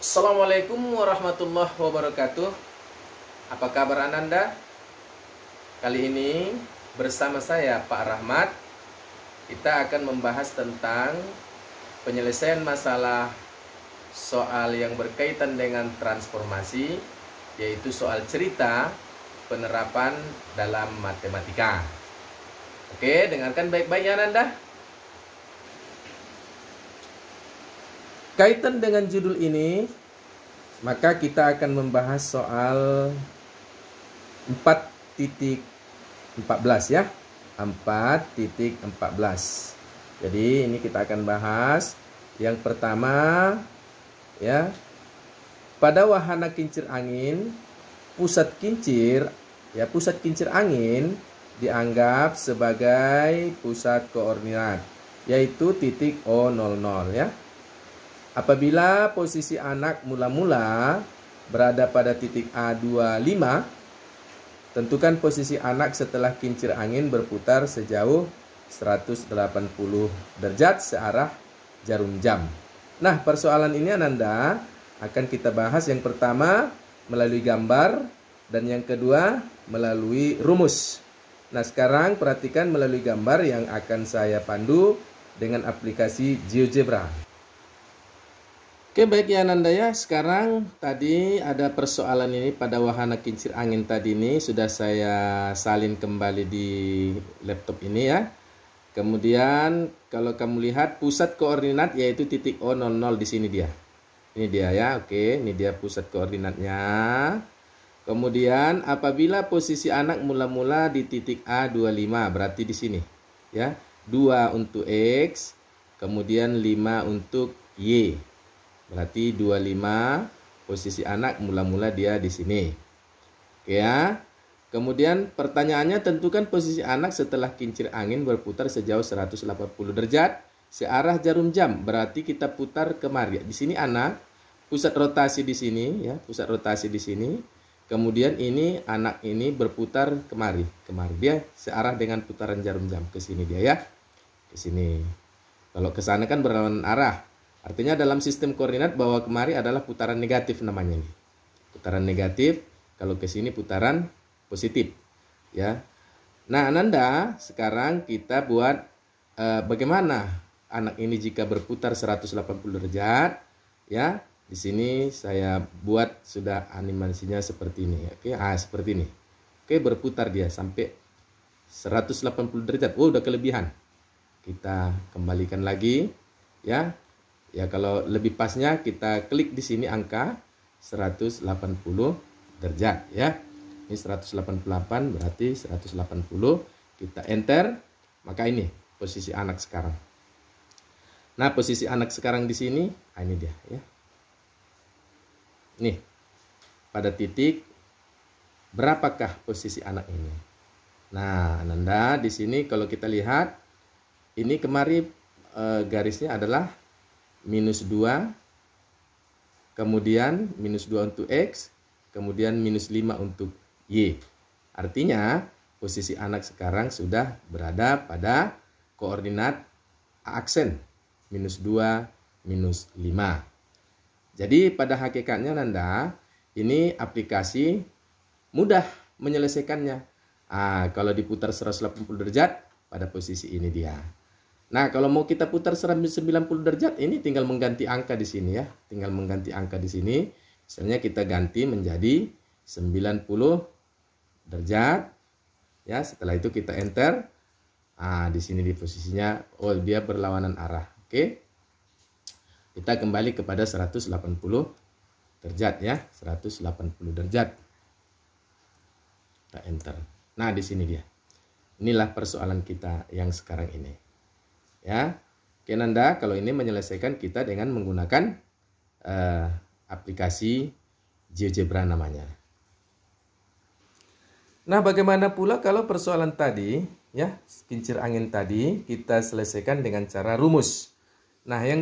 Assalamualaikum warahmatullahi wabarakatuh. Apa kabar Ananda? Kali ini bersama saya Pak Rahmat, kita akan membahas tentang penyelesaian masalah soal yang berkaitan dengan transformasi, yaitu soal cerita penerapan dalam matematika. Oke, dengarkan baik-baik ya Ananda. Kaitan dengan judul ini, maka kita akan membahas soal 4.14 ya. 4.14. Jadi ini kita akan bahas yang pertama ya. Pada wahana kincir angin, pusat kincir angin dianggap sebagai pusat koordinat, yaitu titik O00 ya. Apabila posisi anak mula-mula berada pada titik A25, tentukan posisi anak setelah kincir angin berputar sejauh 180 derajat searah jarum jam. Nah, persoalan ini Ananda akan kita bahas yang pertama melalui gambar dan yang kedua melalui rumus. Nah, sekarang perhatikan melalui gambar yang akan saya pandu dengan aplikasi GeoGebra. Oke, baik ya Ananda ya. Sekarang tadi ada persoalan ini pada wahana kincir angin tadi ini sudah saya salin kembali di laptop ini ya. Kemudian kalau kamu lihat pusat koordinat yaitu titik O00 di sini dia. Ini dia ya. Oke, ini dia pusat koordinatnya. Kemudian apabila posisi anak mula-mula di titik A25 berarti di sini ya. 2 untuk X, kemudian 5 untuk Y. Berarti 25 posisi anak mula-mula dia di sini. Oke ya. Kemudian pertanyaannya tentukan posisi anak setelah kincir angin berputar sejauh 180 derajat searah jarum jam. Berarti kita putar kemari. Di sini anak, pusat rotasi di sini ya, pusat rotasi di sini. Kemudian ini anak ini berputar kemari. Dia searah dengan putaran jarum jam ke sini dia ya. Ke sini. Kalau ke sana kan berlawanan arah. Artinya dalam sistem koordinat bahwa kemari adalah putaran negatif namanya ini. Putaran negatif, kalau ke sini putaran positif. Ya. Nah, Ananda, sekarang kita buat bagaimana anak ini jika berputar 180 derajat. Ya. Di sini saya buat sudah animasinya seperti ini. Oke, seperti ini. Oke, berputar dia sampai 180 derajat. Oh, udah kelebihan. Kita kembalikan lagi, ya. Ya, kalau lebih pasnya kita klik di sini angka 180 derajat ya. Ini 188 berarti 180. Kita enter, maka ini posisi anak sekarang. Nah, posisi anak sekarang di sini, ini dia ya. Nih. Pada titik berapakah posisi anak ini? Nah, Ananda di sini kalau kita lihat ini kemari garisnya adalah minus 2, kemudian minus 2 untuk X, kemudian minus 5 untuk Y. Artinya posisi anak sekarang sudah berada pada koordinat aksen minus 2, minus 5. Jadi pada hakikatnya Nanda, ini aplikasi mudah menyelesaikannya. Kalau diputar 180 derajat pada posisi ini dia. Nah, kalau mau kita putar 90 derajat, ini tinggal mengganti angka di sini ya. Tinggal mengganti angka di sini. Misalnya kita ganti menjadi 90 derajat. Ya, setelah itu kita enter. Di sini di posisinya, dia berlawanan arah. Oke. Kita kembali kepada 180 derajat ya. 180 derajat. Kita enter. Nah, di sini dia. Inilah persoalan kita yang sekarang ini. Ya, oke Nanda, kalau ini menyelesaikan kita dengan menggunakan aplikasi GeoGebra namanya. Nah, bagaimana pula kalau persoalan tadi, ya, kincir angin tadi kita selesaikan dengan cara rumus. Nah, yang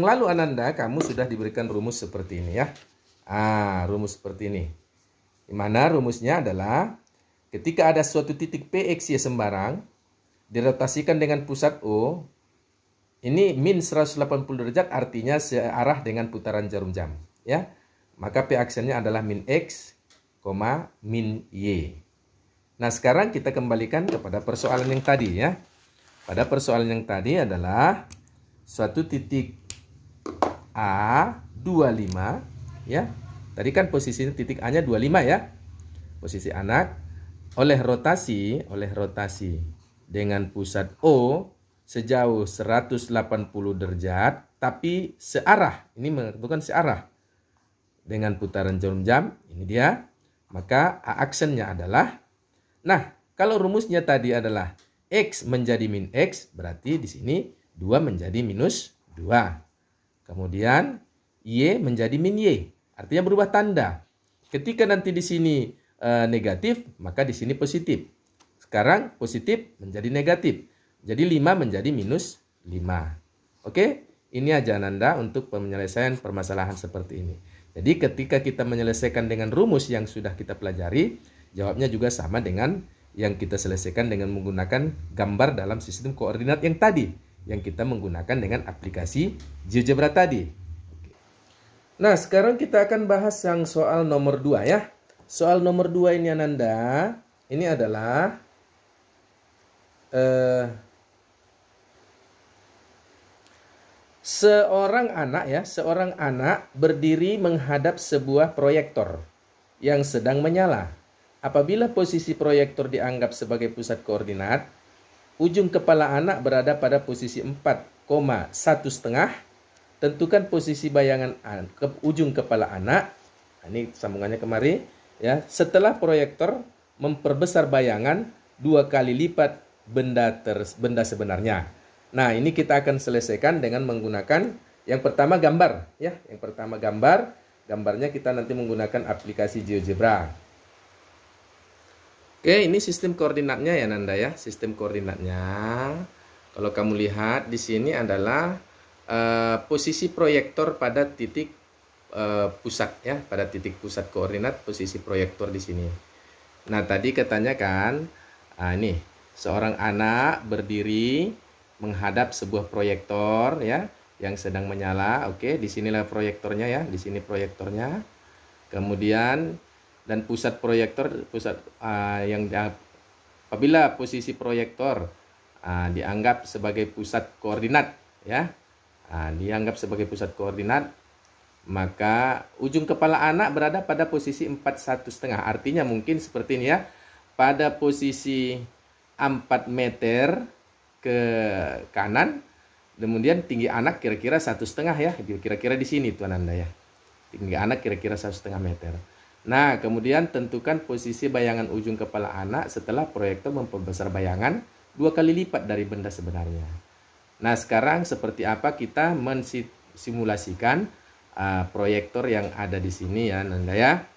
lalu Ananda, kamu sudah diberikan rumus seperti ini ya. Rumus seperti ini. Di mana rumusnya adalah ketika ada suatu titik PX ya sembarang dirotasikan dengan pusat O. Ini min 180 derajat artinya searah dengan putaran jarum jam. ya. Maka P aksennya adalah min X, min Y. Nah, sekarang kita kembalikan kepada persoalan yang tadi ya. Pada persoalan yang tadi adalah suatu titik A 25 ya. Tadi kan posisinya titik A-nya 25 ya. Posisi anak oleh rotasi dengan pusat O sejauh 180 derajat tapi searah. Ini menentukan searah dengan putaran jarum jam. Ini dia. Maka A aksennya adalah, nah, kalau rumusnya tadi adalah X menjadi min X, berarti di sini 2 menjadi minus 2. Kemudian Y menjadi min Y, artinya berubah tanda. Ketika nanti di sini negatif, maka di sini positif. Sekarang positif menjadi negatif. Jadi 5 menjadi minus 5. Oke, ini aja Ananda untuk penyelesaian permasalahan seperti ini. Jadi ketika kita menyelesaikan dengan rumus yang sudah kita pelajari, jawabnya juga sama dengan yang kita selesaikan dengan menggunakan gambar dalam sistem koordinat yang tadi, yang kita menggunakan dengan aplikasi GeoGebra tadi. Nah, sekarang kita akan bahas yang soal nomor 2 ya. Soal nomor 2 ini Ananda, ini adalah seorang anak berdiri menghadap sebuah proyektor yang sedang menyala. Apabila posisi proyektor dianggap sebagai pusat koordinat, ujung kepala anak berada pada posisi 4,1,5. Tentukan posisi bayangan ke ujung kepala anak. Ini sambungannya kemari ya. Setelah proyektor memperbesar bayangan 2 kali lipat benda sebenarnya. Nah, ini kita akan selesaikan dengan menggunakan yang pertama gambar ya. Yang pertama gambarnya kita nanti menggunakan aplikasi GeoGebra. Oke, ini sistem koordinatnya ya Nanda ya. Sistem koordinatnya. Kalau kamu lihat di sini adalah posisi proyektor pada titik pusat ya, pada titik pusat koordinat posisi proyektor di sini. Nah, tadi katanya kan, ini seorang anak berdiri menghadap sebuah proyektor ya yang sedang menyala. Oke, di sinilah proyektornya ya, di sini proyektornya. Kemudian dan pusat proyektor apabila posisi proyektor dianggap sebagai pusat koordinat ya, dianggap sebagai pusat koordinat, maka ujung kepala anak berada pada posisi 4,1,5. Artinya mungkin seperti ini ya, pada posisi 4 meter ke kanan, kemudian tinggi anak kira-kira 1,5 ya, kira-kira di sini tuan Anda ya, tinggi anak kira-kira 1,5 meter. Nah, kemudian tentukan posisi bayangan ujung kepala anak setelah proyektor memperbesar bayangan 2 kali lipat dari benda sebenarnya. Nah, sekarang seperti apa kita mensimulasikan proyektor yang ada di sini ya Nanda ya.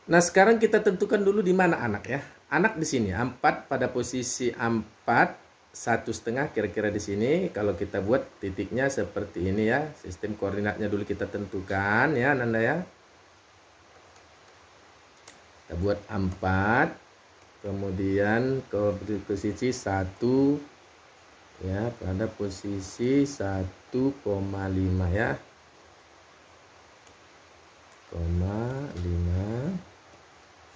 Nah, sekarang kita tentukan dulu di mana anak ya. Anak di sini 4 pada posisi 4,1,5 kira-kira di sini. Kalau kita buat titiknya seperti ini ya. Sistem koordinatnya dulu kita tentukan ya Nanda ya. Kita buat 4, kemudian ke posisi 1 ya, pada posisi 1,5 ya, 0,5.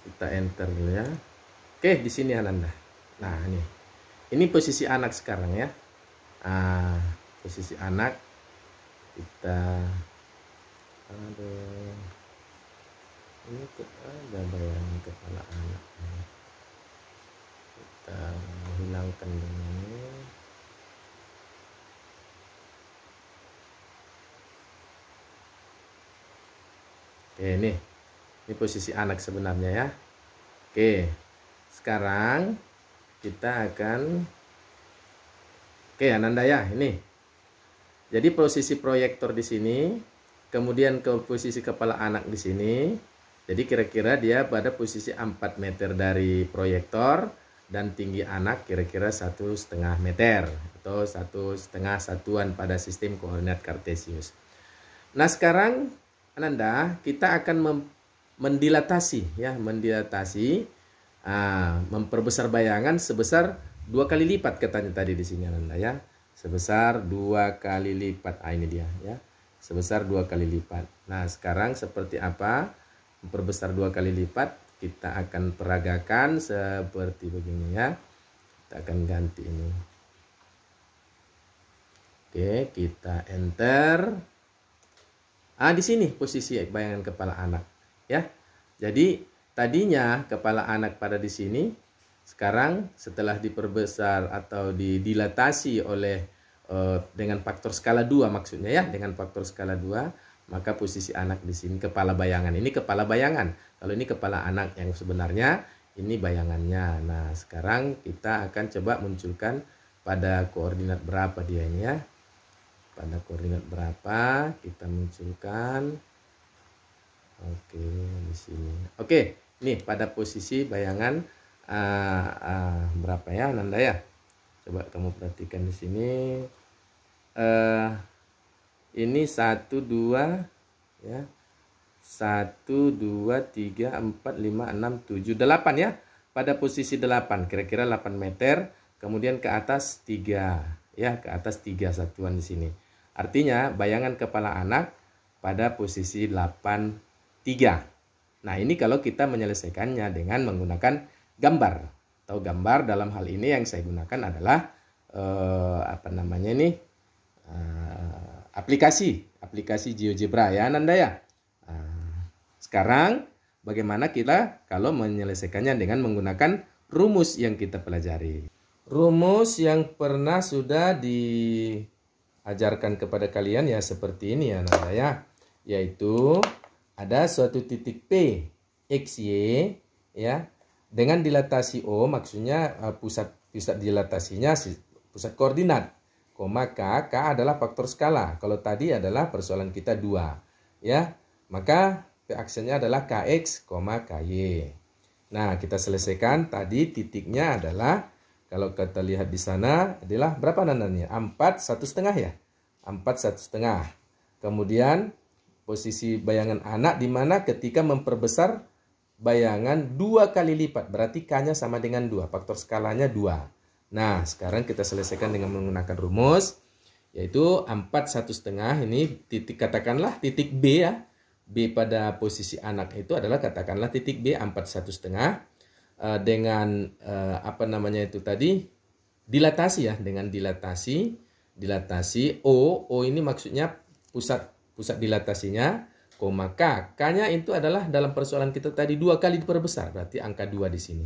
Kita enter dulu ya. Oke, di sini Ananda. Nah, ini posisi anak sekarang ya. Posisi anak kita ini ada bayangan kepala anak. Kita hilangkan ini. Oke, ini posisi anak sebenarnya ya. Oke, sekarang kita akan Ananda ya, ini. Jadi posisi proyektor di sini, kemudian ke posisi kepala anak di sini. Jadi kira-kira dia pada posisi 4 meter dari proyektor dan tinggi anak kira-kira 1,5 meter atau 1,5 satuan pada sistem koordinat kartesius. Nah, sekarang Ananda, kita akan mendilatasi ya, memperbesar bayangan sebesar 2 kali lipat katanya tadi di sini Ananda ya. Sebesar 2 kali lipat. Ini dia ya. sebesar 2 kali lipat. Nah, sekarang seperti apa memperbesar 2 kali lipat? Kita akan peragakan seperti begini ya. Kita akan ganti ini. Oke, kita enter. Di sini posisi bayangan kepala anak ya. Jadi tadinya kepala anak pada di sini, sekarang setelah diperbesar atau didilatasi oleh dengan faktor skala 2 maksudnya ya, dengan faktor skala 2, maka posisi anak di sini kepala bayangan. Ini kepala bayangan. Kalau ini kepala anak yang sebenarnya, ini bayangannya. Nah, sekarang kita akan coba munculkan pada koordinat berapa dia ini ya. Pada koordinat berapa kita munculkan. Oke, di sini. Oke, nih pada posisi bayangan berapa ya Ananda ya? Coba kamu perhatikan di sini. Ini 1 2 ya. 1 2 3 4 5 6 7 8 ya. Pada posisi 8, kira-kira 8 meter, kemudian ke atas 3 ya, ke atas 3 satuan di sini. Artinya bayangan kepala anak pada posisi 8 3. Nah, ini kalau kita menyelesaikannya dengan menggunakan gambar. Atau gambar dalam hal ini yang saya gunakan adalah aplikasi GeoGebra ya Ananda ya. Sekarang bagaimana kita kalau menyelesaikannya dengan menggunakan rumus yang kita pelajari. Rumus yang pernah sudah diajarkan kepada kalian ya seperti ini ya Ananda ya. Yaitu ada suatu titik P XY ya dengan dilatasi O, maksudnya pusat dilatasinya pusat koordinat, koma K adalah faktor skala. Kalau tadi adalah persoalan kita 2 ya, maka P aksennya adalah KX, KY. Nah, kita selesaikan tadi titiknya adalah, kalau kita lihat di sana adalah berapa nandanya? 4 1,5 ya, 4 1,5. Kemudian posisi bayangan anak di mana ketika memperbesar bayangan 2 kali lipat, berarti K-nya sama dengan 2, faktor skalanya 2. Nah, sekarang kita selesaikan dengan menggunakan rumus, yaitu 4 1,5 ini titik, katakanlah titik B ya. B pada posisi anak itu adalah katakanlah titik B 4 1,5 dengan dilatasi ya, dengan dilatasi O ini maksudnya pusat dilatasinya, koma K-nya itu adalah dalam persoalan kita tadi 2 kali diperbesar, berarti angka 2 di sini.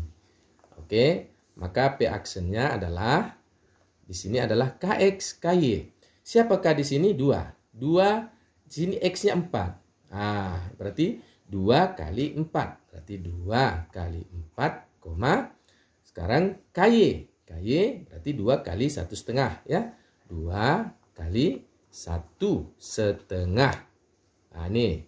Oke, maka P aksennya adalah di sini adalah KX, KY. Siapakah di sini? 2. 2 di sini X-nya 4. Nah, berarti 2 kali 4. Berarti 2 kali 4, koma. Sekarang KY. KY berarti 2 kali 1,5 ya. 2 kali 1,5. Nah, ini.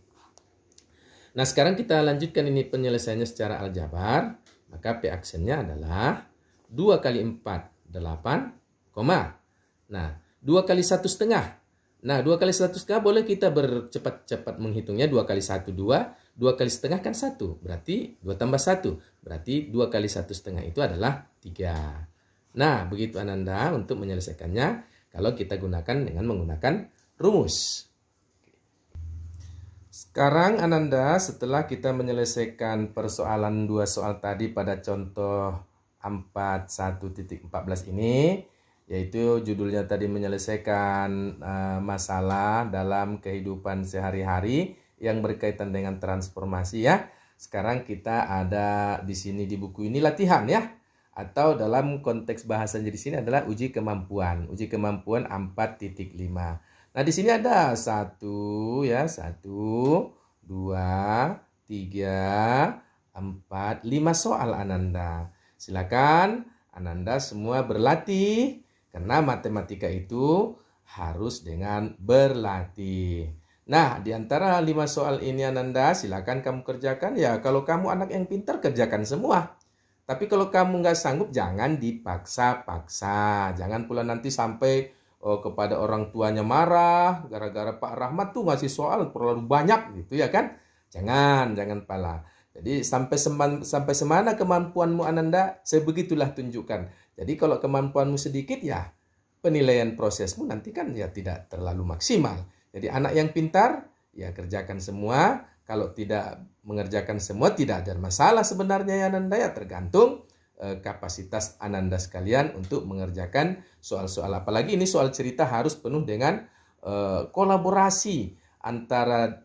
Nah, sekarang kita lanjutkan ini penyelesaiannya secara aljabar. Maka P aksennya adalah 2 kali 4, 8, koma. Nah, 2 kali 1,5. Nah, 2 kali 1,5 boleh kita bercepat-cepat menghitungnya. 2 kali 1, 2. 2 kali setengah kan 1. Berarti 2 tambah 1. Berarti 2 kali 1,5 itu adalah 3. Nah, begitu Ananda untuk menyelesaikannya kalau kita gunakan dengan menggunakan rumus. Sekarang Ananda, setelah kita menyelesaikan persoalan 2 soal tadi pada contoh 41.14 ini, yaitu judulnya tadi menyelesaikan masalah dalam kehidupan sehari-hari yang berkaitan dengan transformasi ya. Sekarang kita ada di sini di buku ini latihan ya, atau dalam konteks bahasanya di sini adalah uji kemampuan. Uji kemampuan 4.5. Nah, di sini ada 1 ya, 1 2 3 4 5 soal Ananda. Silakan Ananda semua berlatih, karena matematika itu harus dengan berlatih. Nah, di antara 5 soal ini Ananda silakan kamu kerjakan ya. Kalau kamu anak yang pintar, kerjakan semua. Tapi kalau kamu nggak sanggup, jangan dipaksa-paksa. Jangan pula nanti sampai kepada orang tuanya marah gara-gara Pak Rahmat tuh ngasih soal terlalu banyak gitu ya kan. Jangan pala. Jadi sampai semana kemampuanmu Ananda, sebegitulah tunjukkan. Jadi kalau kemampuanmu sedikit ya penilaian prosesmu nanti kan ya tidak terlalu maksimal. Jadi anak yang pintar, ya kerjakan semua. Kalau tidak mengerjakan semua, tidak ada masalah sebenarnya ya Ananda ya. Tergantung kapasitas Ananda sekalian untuk mengerjakan soal-soal. Apalagi ini soal cerita harus penuh dengan kolaborasi antara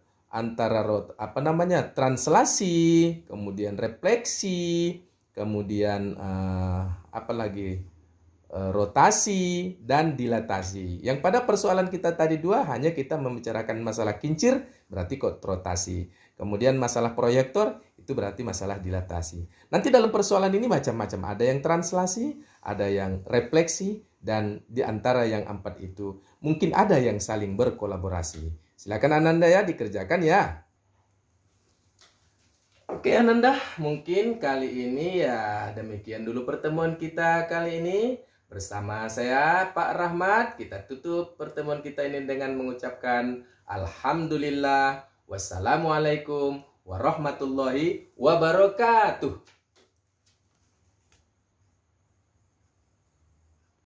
translasi, kemudian refleksi, kemudian rotasi dan dilatasi. Yang pada persoalan kita tadi dua hanya kita membicarakan masalah kincir, berarti rotasi. Kemudian masalah proyektor itu berarti masalah dilatasi. Nanti dalam persoalan ini macam-macam, ada yang translasi, ada yang refleksi, dan di antara yang 4 itu mungkin ada yang saling berkolaborasi. Silakan Ananda ya dikerjakan ya. Oke Ananda, mungkin kali ini ya demikian dulu pertemuan kita kali ini. Bersama saya Pak Rahmat, kita tutup pertemuan kita ini dengan mengucapkan Alhamdulillah, wassalamualaikum warahmatullahi wabarakatuh.